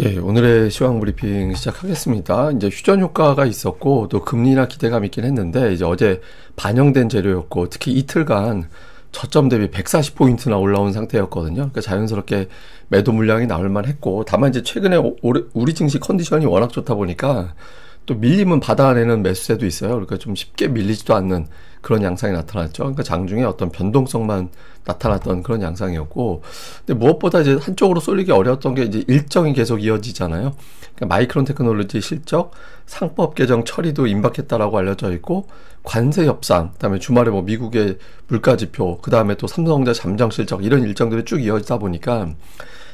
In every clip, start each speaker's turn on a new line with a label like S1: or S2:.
S1: 예, 오늘의 시황 브리핑 시작하겠습니다. 이제 휴전 효과가 있었고, 또 금리나 기대감 있긴 했는데, 이제 어제 반영된 재료였고, 특히 이틀간 저점 대비 140포인트나 올라온 상태였거든요. 그러니까 자연스럽게 매도 물량이 나올만 했고, 다만 이제 최근에 우리 증시 컨디션이 워낙 좋다 보니까, 또 밀리면 받아내는 매수세도 있어요. 그러니까 좀 쉽게 밀리지도 않는 그런 양상이 나타났죠. 그러니까 장중에 어떤 변동성만 나타났던 그런 양상이었고, 근데 무엇보다 이제 한쪽으로 쏠리기 어려웠던 게 이제 일정이 계속 이어지잖아요. 그러니까 마이크론 테크놀로지 실적, 상법 개정 처리도 임박했다라고 알려져 있고, 관세 협상, 그다음에 주말에 뭐 미국의 물가 지표, 그다음에 또 삼성전자 잠정 실적 이런 일정들이 쭉 이어지다 보니까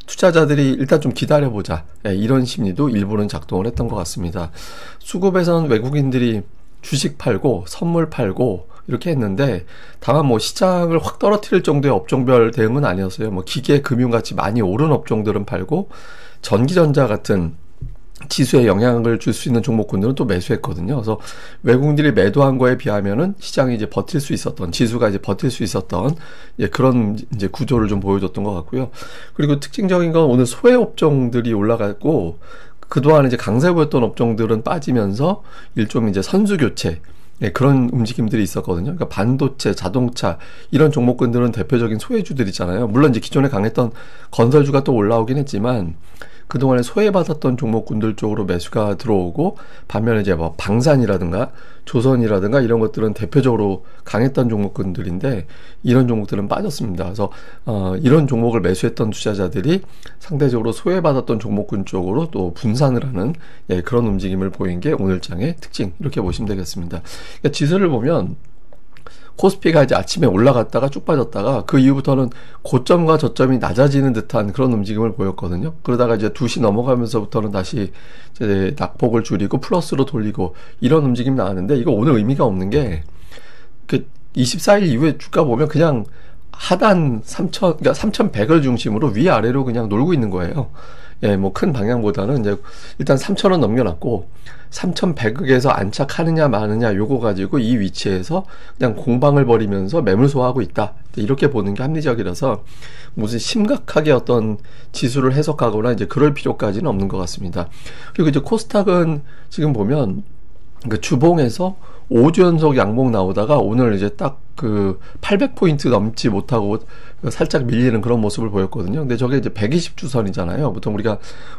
S1: 투자자들이 일단 좀 기다려보자, 이런 심리도 일부는 작동을 했던 것 같습니다. 수급에서는 외국인들이 주식 팔고 선물 팔고 이렇게 했는데, 다만 뭐 시장을 확 떨어뜨릴 정도의 업종별 대응은 아니었어요. 뭐 기계, 금융같이 많이 오른 업종들은 팔고, 전기전자 같은 지수에 영향을 줄 수 있는 종목군들은 또 매수했거든요. 그래서 외국인들이 매도한 거에 비하면은 시장이 이제 버틸 수 있었던, 지수가 이제 버틸 수 있었던 그런 이제 구조를 좀 보여줬던 것 같고요. 그리고 특징적인 건 오늘 소외 업종들이 올라갔고, 그동안 이제 강세 보였던 업종들은 빠지면서 일종의 이제 선수 교체, 그런 움직임들이 있었거든요. 그러니까 반도체, 자동차 이런 종목군들은 대표적인 소외주들이잖아요. 물론 이제 기존에 강했던 건설주가 또 올라오긴 했지만, 그동안에 소외받았던 종목군들 쪽으로 매수가 들어오고, 반면에 이제 뭐 방산이라든가 조선이라든가 이런 것들은 대표적으로 강했던 종목군들인데, 이런 종목들은 빠졌습니다. 그래서 이런 종목을 매수했던 투자자들이 상대적으로 소외받았던 종목군 쪽으로 또 분산을 하는 그런 움직임을 보인 게 오늘장의 특징, 이렇게 보시면 되겠습니다. 그러니까 지수를 보면 코스피가 이제 아침에 올라갔다가 쭉 빠졌다가 그 이후부터는 고점과 저점이 낮아지는 듯한 그런 움직임을 보였거든요. 그러다가 이제 2시 넘어가면서부터는 다시 이제 낙폭을 줄이고 플러스로 돌리고 이런 움직임이 나왔는데, 이거 오늘 의미가 없는 게, 그 24일 이후에 주가 보면 그냥 하단 3,000, 그러니까 3,100을 중심으로 위아래로 그냥 놀고 있는 거예요. 예, 뭐 큰 방향보다는 이제 일단 3,000원 넘겨놨고, 3,100에서 안착하느냐 마느냐 요거 가지고 이 위치에서 그냥 공방을 벌이면서 매물 소화하고 있다, 이렇게 보는 게 합리적이라서 무슨 심각하게 어떤 지수를 해석하거나 이제 그럴 필요까지는 없는 것 같습니다. 그리고 이제 코스닥은 지금 보면 그 주봉에서 5주 연속 양봉 나오다가 오늘 이제 딱 그 800포인트 넘지 못하고 살짝 밀리는 그런 모습을 보였거든요. 근데 저게 이제 120주선이잖아요. 보통 우리가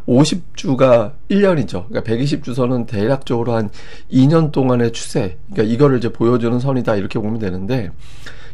S1: 50주가 1년이죠. 그러니까 120주선은 대략적으로 한 2년 동안의 추세, 그러니까 이거를 이제 보여주는 선이다, 이렇게 보면 되는데,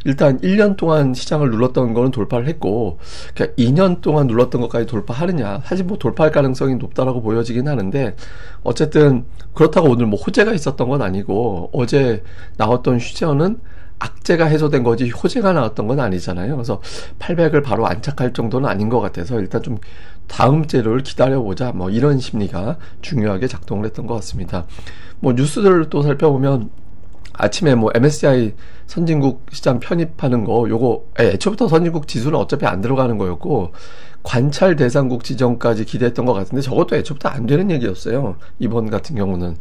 S1: 일단 1년 동안 시장을 눌렀던 거는 돌파를 했고, 그러니까 2년 동안 눌렀던 것까지 돌파하느냐, 사실 뭐 돌파할 가능성이 높다라고 보여지긴 하는데, 어쨌든 그렇다고 오늘 뭐 호재가 있었던 건 아니고, 어제 나왔던 휴전은 악재가 해소된 거지 호재가 나왔던 건 아니잖아요. 그래서 800을 바로 안착할 정도는 아닌 것 같아서 일단 좀 다음 재료를 기다려보자, 뭐 이런 심리가 중요하게 작동을 했던 것 같습니다. 뭐 뉴스들을 또 살펴보면 아침에 뭐 MSCI 선진국 시장 편입하는 거, 요거 애초부터 선진국 지수는 어차피 안 들어가는 거였고, 관찰 대상국 지정까지 기대했던 것 같은데 저것도 애초부터 안 되는 얘기였어요, 이번 같은 경우는.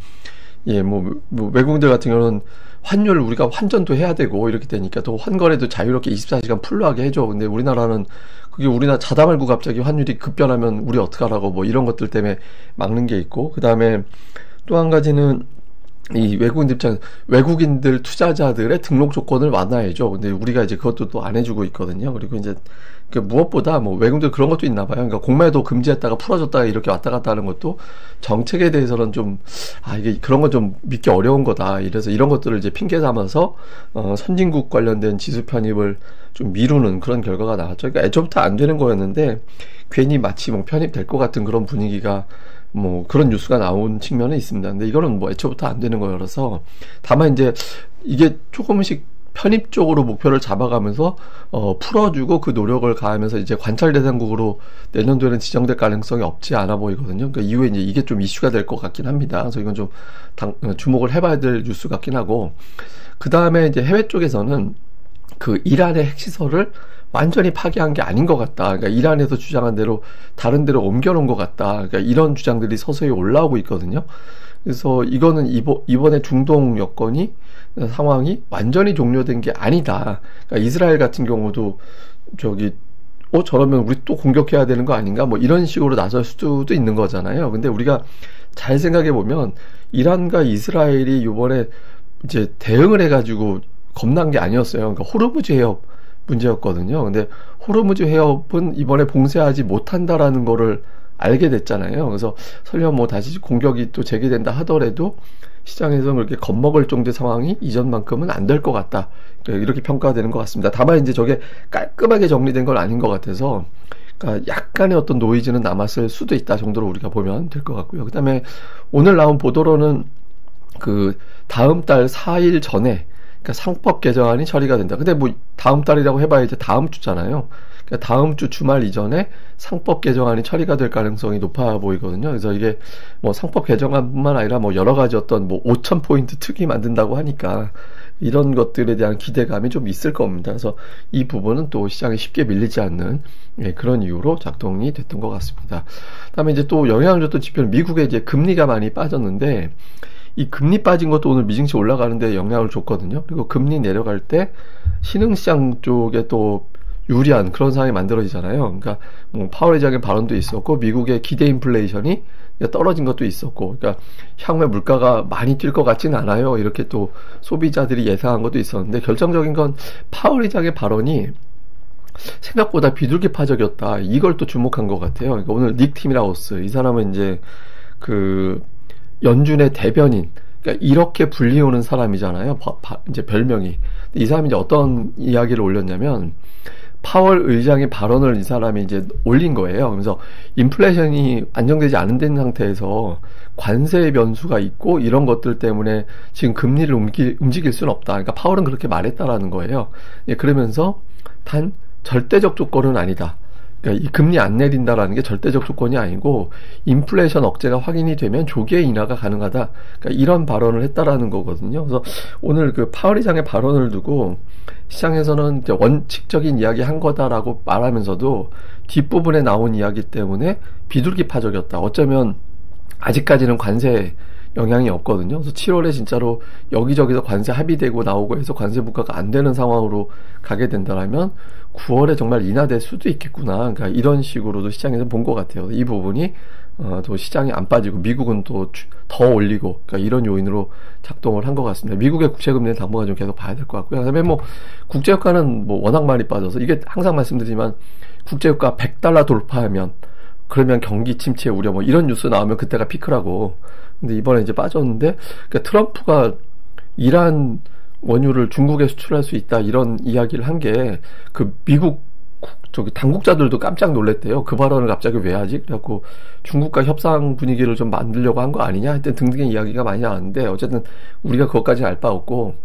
S1: 예, 뭐 외국인들 같은 경우는 환율 우리가 환전도 해야 되고 이렇게 되니까 또 환거래도 자유롭게 24시간 풀로 하게 해줘. 근데 우리나라는 그게 우리나라 자다 말고 갑자기 환율이 급변하면 우리 어떡하라고, 뭐 이런 것들 때문에 막는 게 있고, 그 다음에 또 한 가지는 이 외국인들 입장, 외국인들 투자자들의 등록 조건을 완화해줘. 근데 우리가 이제 그것도 또 안 해주고 있거든요. 그리고 이제 무엇보다 뭐 외국인들 그런 것도 있나 봐요. 그러니까 공매도 금지했다가 풀어줬다가 이렇게 왔다 갔다 하는 것도 정책에 대해서는 좀, 이게 그런 건 좀 믿기 어려운 거다, 이래서 이런 것들을 이제 핑계 삼아서 선진국 관련된 지수 편입을 좀 미루는 그런 결과가 나왔죠. 그러니까 애초부터 안 되는 거였는데 괜히 마치 뭐 편입될 것 같은 그런 분위기가, 뭐 그런 뉴스가 나온 측면은 있습니다. 근데 이거는 뭐 애초부터 안 되는 거라서, 다만 이제 이게 조금씩 편입 쪽으로 목표를 잡아가면서 풀어주고 그 노력을 가하면서 이제 관찰 대상국으로 내년도에는 지정될 가능성이 없지 않아 보이거든요. 그러니까 이후에 이제 이게 좀 이슈가 될 것 같긴 합니다. 그래서 이건 좀 주목을 해봐야 될 뉴스 같긴 하고, 그 다음에 이제 해외 쪽에서는 그 이란의 핵시설을 완전히 파괴한 게 아닌 것 같다, 그러니까 이란에서 주장한 대로 다른 데로 옮겨놓은 것 같다, 그러니까 이런 주장들이 서서히 올라오고 있거든요. 그래서 이거는 이번에 중동 여건이, 상황이 완전히 종료된 게 아니다. 그러니까 이스라엘 같은 경우도 저기 저러면 우리 또 공격해야 되는 거 아닌가? 뭐 이런 식으로 나설 수도 있는 거잖아요. 근데 우리가 잘 생각해 보면 이란과 이스라엘이 이번에 이제 대응을 해가지고 겁난 게 아니었어요. 그러니까 호르무즈 해협 문제였거든요. 근데 호르무즈 해협은 이번에 봉쇄하지 못한다라는 거를 알게 됐잖아요. 그래서 설령 뭐 다시 공격이 또 재개된다 하더라도 시장에서는 그렇게 겁먹을 정도의 상황이 이전만큼은 안 될 것 같다. 이렇게 평가되는 것 같습니다. 다만 이제 저게 깔끔하게 정리된 건 아닌 것 같아서 그러니까 약간의 어떤 노이즈는 남았을 수도 있다 정도로 우리가 보면 될 것 같고요. 그 다음에 오늘 나온 보도로는 그 다음 달 4일 전에 그러니까 상법 개정안이 처리가 된다. 근데 뭐 다음 달이라고 해봐야 이제 다음 주잖아요. 그러니까 다음 주 주말 이전에 상법 개정안이 처리가 될 가능성이 높아 보이거든요. 그래서 이게 뭐 상법 개정안뿐만 아니라 뭐 여러 가지 어떤 뭐 5,000포인트 특위 만든다고 하니까 이런 것들에 대한 기대감이 좀 있을 겁니다. 그래서 이 부분은 또 시장에 쉽게 밀리지 않는 그런 이유로 작동이 됐던 것 같습니다. 그다음에 이제 또 영향을 줬던 지표는 미국의 이제 금리가 많이 빠졌는데 이 금리 빠진 것도 오늘 미증시 올라가는데 영향을 줬거든요. 그리고 금리 내려갈 때 신흥시장 쪽에 또 유리한 그런 상황이 만들어지잖아요. 그러니까 뭐 파월 의장의 발언도 있었고 미국의 기대 인플레이션이 떨어진 것도 있었고, 그러니까 향후에 물가가 많이 뛸 것 같지는 않아요. 이렇게 또 소비자들이 예상한 것도 있었는데 결정적인 건 파월 의장의 발언이 생각보다 비둘기파적이었다. 이걸 또 주목한 것 같아요. 그러니까 오늘 닉 티밀하우스 이 사람은 이제 그 연준의 대변인, 그러니까 이렇게 불리우는 사람이잖아요. 이제 별명이. 이 사람이 이제 어떤 이야기를 올렸냐면 파월 의장의 발언을 이 사람이 이제 올린 거예요. 그래서 인플레이션이 안정되지 않은 상태에서 관세 변수가 있고 이런 것들 때문에 지금 금리를 움직일 수는 없다. 그러니까 파월은 그렇게 말했다라는 거예요. 그러면서 단 절대적 조건은 아니다. 그러니까 이 금리 안 내린다라는 게 절대적 조건이 아니고 인플레이션 억제가 확인이 되면 조기에 인하가 가능하다. 그러니까 이런 발언을 했다라는 거거든요. 그래서 오늘 그 파월 의장의 발언을 두고 시장에서는 이제 원칙적인 이야기 한 거다라고 말하면서도 뒷부분에 나온 이야기 때문에 비둘기파적이었다. 어쩌면 아직까지는 관세 영향이 없거든요. 그래서 7월에 진짜로 여기저기서 관세 합의되고 나오고 해서 관세 부과가 안 되는 상황으로 가게 된다면 9월에 정말 인하될 수도 있겠구나. 그러니까 이런 식으로도 시장에서 본 것 같아요. 이 부분이 또 시장이 안 빠지고 미국은 또 더 올리고 그러니까 이런 요인으로 작동을 한 것 같습니다. 미국의 국채금리는 당분간 좀 계속 봐야 될 것 같고요. 그다음에 뭐 국제유가는 뭐 워낙 많이 빠져서 이게 항상 말씀드리지만 국제유가 $100 돌파하면 그러면 경기 침체 우려 뭐 이런 뉴스 나오면 그때가 피크라고. 근데 이번에 이제 빠졌는데 그러니까 트럼프가 이란 원유를 중국에 수출할 수 있다 이런 이야기를 한 게 그 미국 당국자들도 깜짝 놀랐대요. 그 발언을 갑자기 왜 하지? 그래갖고 중국과 협상 분위기를 좀 만들려고 한 거 아니냐? 하여튼 등등의 이야기가 많이 나왔는데 어쨌든 우리가 그것까지는 알 바 없고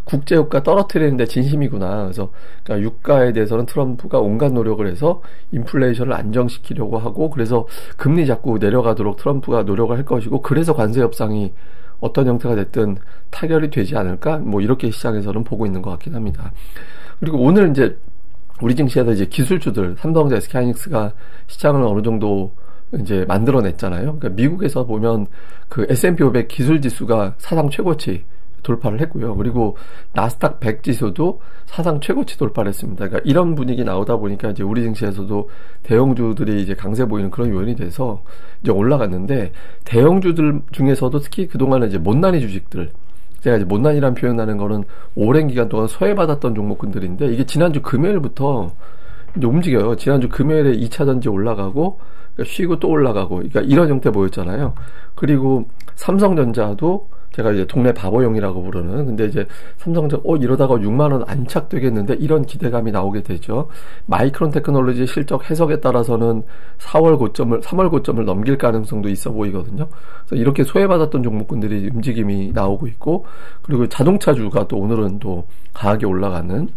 S1: 국제유가 떨어뜨리는데 진심이구나. 그래서 그러니까 유가에 대해서는 트럼프가 온갖 노력을 해서 인플레이션을 안정시키려고 하고 그래서 금리 자꾸 내려가도록 트럼프가 노력을 할 것이고 그래서 관세 협상이 어떤 형태가 됐든 타결이 되지 않을까? 뭐 이렇게 시장에서는 보고 있는 것 같긴 합니다. 그리고 오늘 이제 우리 증시에서 이제 기술주들 삼성전자, SK하이닉스가 시장을 어느 정도 이제 만들어냈잖아요. 그러니까 미국에서 보면 그 S&P 500 기술 지수가 사상 최고치 돌파를 했고요. 그리고 나스닥 100 지수도 사상 최고치 돌파를 했습니다. 그러니까 이런 분위기 나오다 보니까 이제 우리 증시에서도 대형주들이 이제 강세 보이는 그런 요인이 돼서 이제 올라갔는데 대형주들 중에서도 특히 그동안에 이제 못난이 주식들 제가 이제 못난이란 표현하는 거는 오랜 기간 동안 소외받았던 종목군들인데 이게 지난주 금요일부터 이제 움직여요. 지난주 금요일에 2차전지 올라가고 그러니까 쉬고 또 올라가고 그러니까 이런 형태 보였잖아요. 그리고 삼성전자도 제가 이제 동네 바보용이라고 부르는 근데 이제 삼성전자 이러다가 6만원 안착되겠는데 이런 기대감이 나오게 되죠. 마이크론 테크놀로지 실적 해석에 따라서는 3월 고점을 넘길 가능성도 있어 보이거든요. 그래서 이렇게 소외받았던 종목군들이 움직임이 나오고 있고 그리고 자동차주가 또 오늘은 또 강하게 올라가는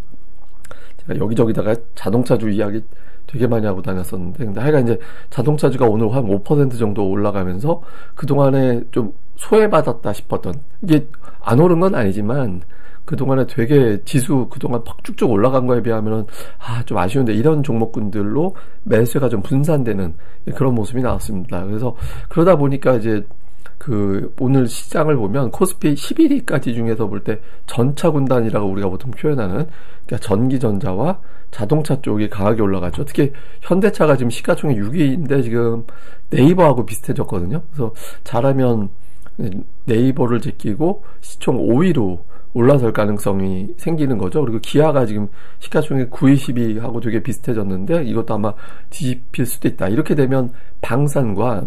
S1: 제가 여기저기다가 자동차주 이야기 되게 많이 하고 다녔었는데 근데 하여간 이제 자동차주가 오늘 한 5% 정도 올라가면서 그동안에 좀 소외받았다 싶었던 이게 안 오른 건 아니지만 그동안에 되게 지수 그동안 팍 쭉쭉 올라간 거에 비하면은 좀 아쉬운데 이런 종목군들로 매수가 좀 분산되는 그런 모습이 나왔습니다. 그래서 그러다 보니까 이제 오늘 시장을 보면 코스피 11위까지 중에서 볼 때 전차군단이라고 우리가 보통 표현하는, 그러니까 전기전자와 자동차 쪽이 강하게 올라갔죠. 특히 현대차가 지금 시가총액 6위인데 지금 네이버하고 비슷해졌거든요. 그래서 잘하면 네이버를 제끼고 시총 5위로 올라설 가능성이 생기는 거죠. 그리고 기아가 지금 시가총액 9위, 10위하고 되게 비슷해졌는데 이것도 아마 뒤집힐 수도 있다. 이렇게 되면 방산과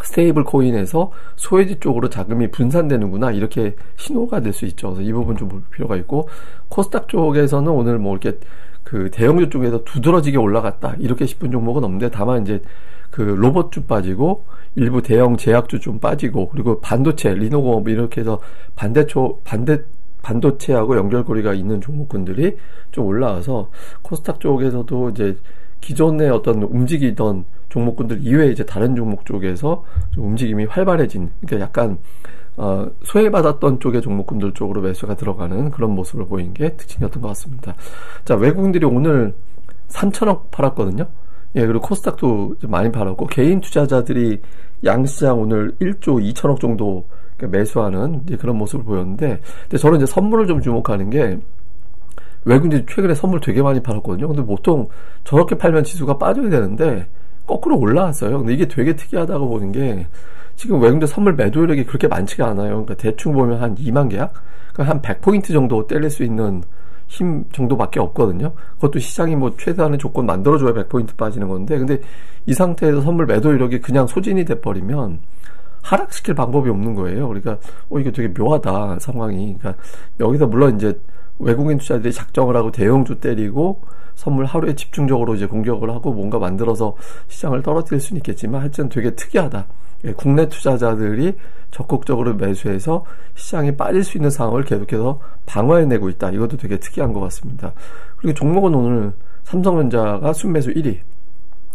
S1: 스테이블 코인에서 소외지 쪽으로 자금이 분산되는구나, 이렇게 신호가 될 수 있죠. 그래서 이 부분 좀 볼 필요가 있고, 코스닥 쪽에서는 오늘 뭐 이렇게 대형주 쪽에서 두드러지게 올라갔다 이렇게 싶은 종목은 없는데, 다만 이제 로봇주 빠지고 일부 대형 제약주 좀 빠지고, 그리고 반도체, 리노공업 이렇게 해서 반도체하고 연결고리가 있는 종목군들이 좀 올라와서 코스닥 쪽에서도 이제 기존의 어떤 움직이던 종목군들 이외에 이제 다른 종목 쪽에서 좀 움직임이 활발해진, 그러니까 약간 소외받았던 쪽의 종목군들 쪽으로 매수가 들어가는 그런 모습을 보인 게 특징이었던 것 같습니다. 자, 외국인들이 오늘 3천억 팔았거든요. 예, 그리고 코스닥도 좀 많이 팔았고, 개인 투자자들이 양시장 오늘 1조 2천억 정도 매수하는 그런 모습을 보였는데, 근데 저는 이제 선물을 좀 주목하는 게, 외국인들이 최근에 선물 되게 많이 팔았거든요. 근데 보통 저렇게 팔면 지수가 빠져야 되는데 거꾸로 올라왔어요. 근데 이게 되게 특이하다고 보는 게, 지금 외국인들 선물 매도 이력이 그렇게 많지가 않아요. 그러니까 대충 보면 한 2만 계약? 그러니까 한 100포인트 정도 때릴 수 있는 힘 정도밖에 없거든요. 그것도 시장이 뭐 최대한의 조건 만들어줘야 100포인트 빠지는 건데, 근데 이 상태에서 선물 매도 이력이 그냥 소진이 돼버리면 하락시킬 방법이 없는 거예요. 그러니까 이게 되게 묘하다, 상황이. 그러니까 여기서 물론 이제 외국인 투자들이 작정을 하고 대형주 때리고 선물 하루에 집중적으로 이제 공격을 하고 뭔가 만들어서 시장을 떨어뜨릴 수는 있겠지만, 하여튼 되게 특이하다. 국내 투자자들이 적극적으로 매수해서 시장이 빠질 수 있는 상황을 계속해서 방어해내고 있다. 이것도 되게 특이한 것 같습니다. 그리고 종목은 오늘 삼성전자가 순매수 1위,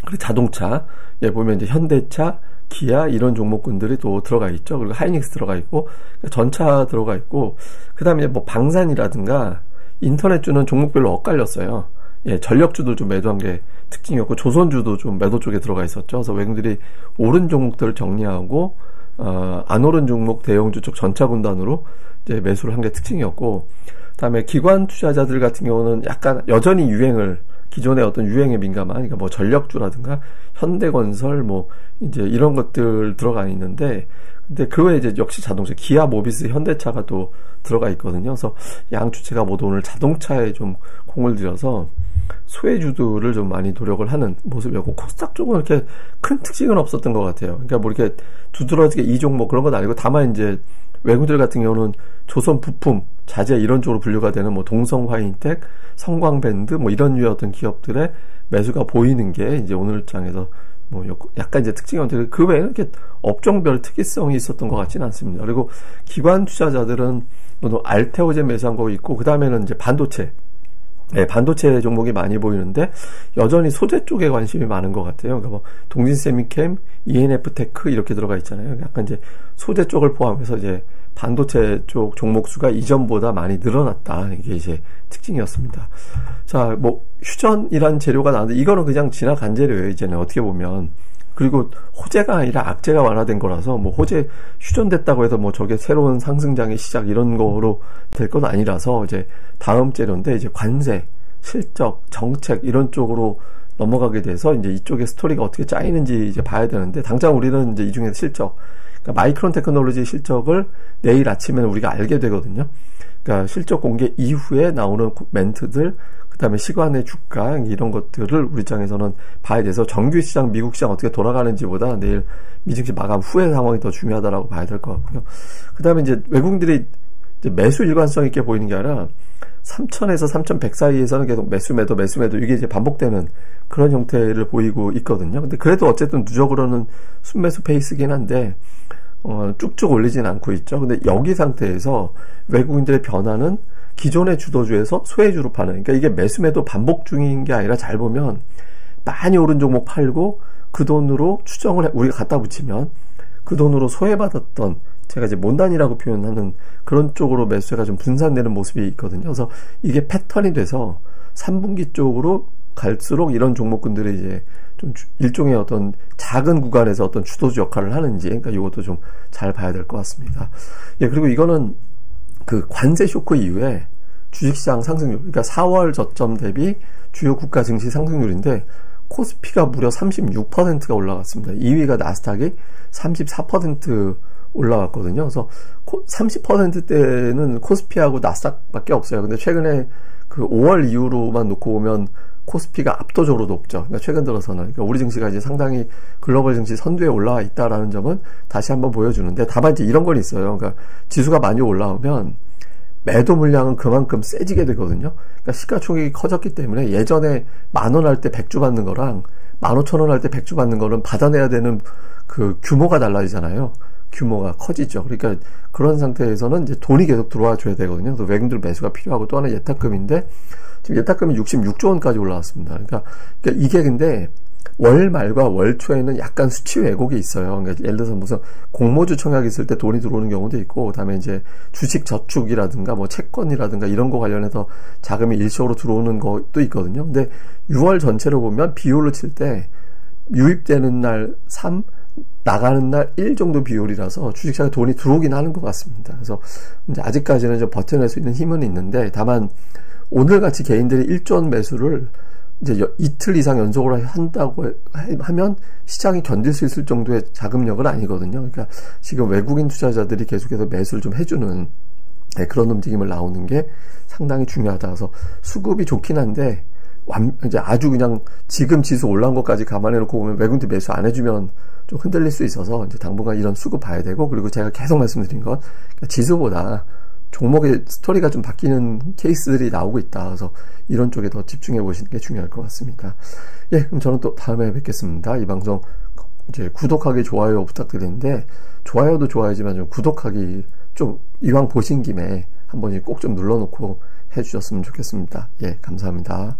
S1: 그리고 자동차, 보면 이제 현대차, 기아 이런 종목군들이 또 들어가 있죠. 그리고 하이닉스 들어가 있고, 전차 들어가 있고, 그 다음에 뭐 방산이라든가 인터넷주는 종목별로 엇갈렸어요. 전력주도 좀 매도한 게 특징이었고, 조선주도 좀 매도 쪽에 들어가 있었죠. 그래서 외국인들이 오른 종목들을 정리하고, 안 오른 종목 대형주 쪽 전차 군단으로 이제 매수를 한 게 특징이었고, 그 다음에 기관 투자자들 같은 경우는 약간 여전히 기존의 어떤 유행에 민감한, 그러니까 뭐 전력주라든가 현대건설 뭐 이제 이런 것들 들어가 있는데, 근데 그 외에 이제 역시 자동차, 기아, 모비스, 현대차가 또 들어가 있거든요. 그래서 양 주체가 모두 오늘 자동차에 좀 공을 들여서 소외주들을 좀 많이 노력을 하는 모습이었고, 코스닥 쪽은 이렇게 큰 특징은 없었던 것 같아요. 그러니까 뭐 이렇게 두드러지게 이 종목 그런 건 아니고, 다만 이제 외국인들 같은 경우는 조선 부품, 자재 이런 쪽으로 분류가 되는 뭐 동성 화인텍, 성광밴드 뭐 이런 류의 어떤 기업들의 매수가 보이는 게 이제 오늘 장에서 뭐 약간 이제 특징이었는데, 그 외에는 이렇게 업종별 특이성이 있었던 것 같지는 않습니다. 그리고 기관 투자자들은 뭐 알테오제 매수한 거 있고, 그 다음에는 이제 반도체, 반도체 종목이 많이 보이는데 여전히 소재 쪽에 관심이 많은 것 같아요. 그러니까 뭐 동진세미캠, ENF테크 이렇게 들어가 있잖아요. 약간 이제 소재 쪽을 포함해서 이제 반도체 쪽 종목 수가 이전보다 많이 늘어났다. 이게 이제 특징이었습니다. 자, 뭐 휴전이란 재료가 나왔는데 이거는 그냥 지나간 재료예요, 이제는 어떻게 보면. 그리고 호재가 아니라 악재가 완화된 거라서, 뭐 호재 휴전됐다고 해서 뭐 저게 새로운 상승장의 시작 이런 거로 될 건 아니라서, 이제 다음 재료인데, 이제 관세, 실적, 정책 이런 쪽으로 넘어가게 돼서 이제 이쪽에 스토리가 어떻게 짜이는지 이제 봐야 되는데, 당장 우리는 이제 이 중에서 실적, 그러니까 마이크론 테크놀로지 실적을 내일 아침에는 우리가 알게 되거든요. 그러니까 실적 공개 이후에 나오는 멘트들, 그 다음에 시간의 주가 이런 것들을 우리 입장에서는 봐야 돼서, 정규 시장, 미국 시장 어떻게 돌아가는지보다 내일 미증시 마감 후의 상황이 더 중요하다라고 봐야 될 것 같고요. 그 다음에 이제 외국인들이 이제 매수 일관성 있게 보이는 게 아니라 3,000에서 3,100 사이에서는 계속 매수 매도 이게 이제 반복되는 그런 형태를 보이고 있거든요. 근데 그래도 어쨌든 누적으로는 순매수 페이스긴 한데 쭉쭉 올리진 않고 있죠. 근데 여기 상태에서 외국인들의 변화는 기존의 주도주에서 소외주로 파는, 그러니까 이게 매수 매도 반복 중인 게 아니라, 잘 보면 많이 오른 종목 팔고 그 돈으로 추정을 우리가 갖다 붙이면 그 돈으로 소외받았던, 제가 이제 몬단이라고 표현하는 그런 쪽으로 매수가 좀 분산되는 모습이 있거든요. 그래서 이게 패턴이 돼서 3분기 쪽으로 갈수록 이런 종목군들이 이제 좀 일종의 어떤 작은 구간에서 어떤 주도주 역할을 하는지, 그러니까 이것도 좀 잘 봐야 될 것 같습니다. 예, 그리고 이거는 그 관세 쇼크 이후에 주식시장 상승률, 그러니까 4월 저점 대비 주요 국가 증시 상승률인데, 코스피가 무려 36%가 올라갔습니다. 2위가 나스닥이 34% 올라갔거든요. 그래서 30%대는 코스피하고 나스닥밖에 없어요. 근데 최근에 그 5월 이후로만 놓고 보면 코스피가 압도적으로 높죠. 그러니까 최근 들어서는, 그러니까 우리 증시가 이제 상당히 글로벌 증시 선두에 올라와 있다라는 점은 다시 한번 보여주는데, 다만 이제 이런 건 있어요. 그러니까 지수가 많이 올라오면 매도 물량은 그만큼 세지게 되거든요. 그러니까 시가총액이 커졌기 때문에 예전에 10,000원 할 때 100주 받는 거랑 15,000원 할 때 100주 받는 거는 받아내야 되는 그 규모가 달라지잖아요. 규모가 커지죠. 그러니까 그런 상태에서는 이제 돈이 계속 들어와 줘야 되거든요. 그래서 외국인들 매수가 필요하고, 또 하나 예탁금인데, 지금 예탁금이 66조 원까지 올라왔습니다. 그러니까 이게 근데 월 말과 월 초에는 약간 수치 왜곡이 있어요. 그러니까 예를 들어서 무슨 공모주 청약이 있을 때 돈이 들어오는 경우도 있고, 그다음에 이제 주식 저축이라든가 뭐 채권이라든가 이런 거 관련해서 자금이 일시적으로 들어오는 것도 있거든요. 근데 6월 전체로 보면 비율로 칠 때 유입되는 날 3, 나가는 날 1 정도 비율이라서 주식시장에 돈이 들어오긴 하는 것 같습니다. 그래서 이제 아직까지는 좀 버텨낼 수 있는 힘은 있는데, 다만 오늘같이 개인들이 1조 원 매수를 이제 이틀 이상 연속으로 한다고 하면 시장이 견딜 수 있을 정도의 자금력은 아니거든요. 그러니까 지금 외국인 투자자들이 계속해서 매수를 좀 해주는, 네, 그런 움직임을 나오는 게 상당히 중요하다. 그래서 수급이 좋긴 한데, 이제 아주 그냥 지금 지수 올라온 것까지 감안해 놓고 보면 외국인들 매수 안 해주면 좀 흔들릴 수 있어서 이제 당분간 이런 수급 봐야 되고, 그리고 제가 계속 말씀드린 건, 그러니까 지수보다 종목의 스토리가 좀 바뀌는 케이스들이 나오고 있다. 그래서 이런 쪽에 더 집중해 보시는 게 중요할 것 같습니다. 예, 그럼 저는 또 다음에 뵙겠습니다. 이 방송 이제 구독하기, 좋아요 부탁드리는데, 좋아요도 좋아야지만 좀 구독하기 좀 이왕 보신 김에 한 번씩 꼭 좀 눌러놓고 해주셨으면 좋겠습니다. 예, 감사합니다.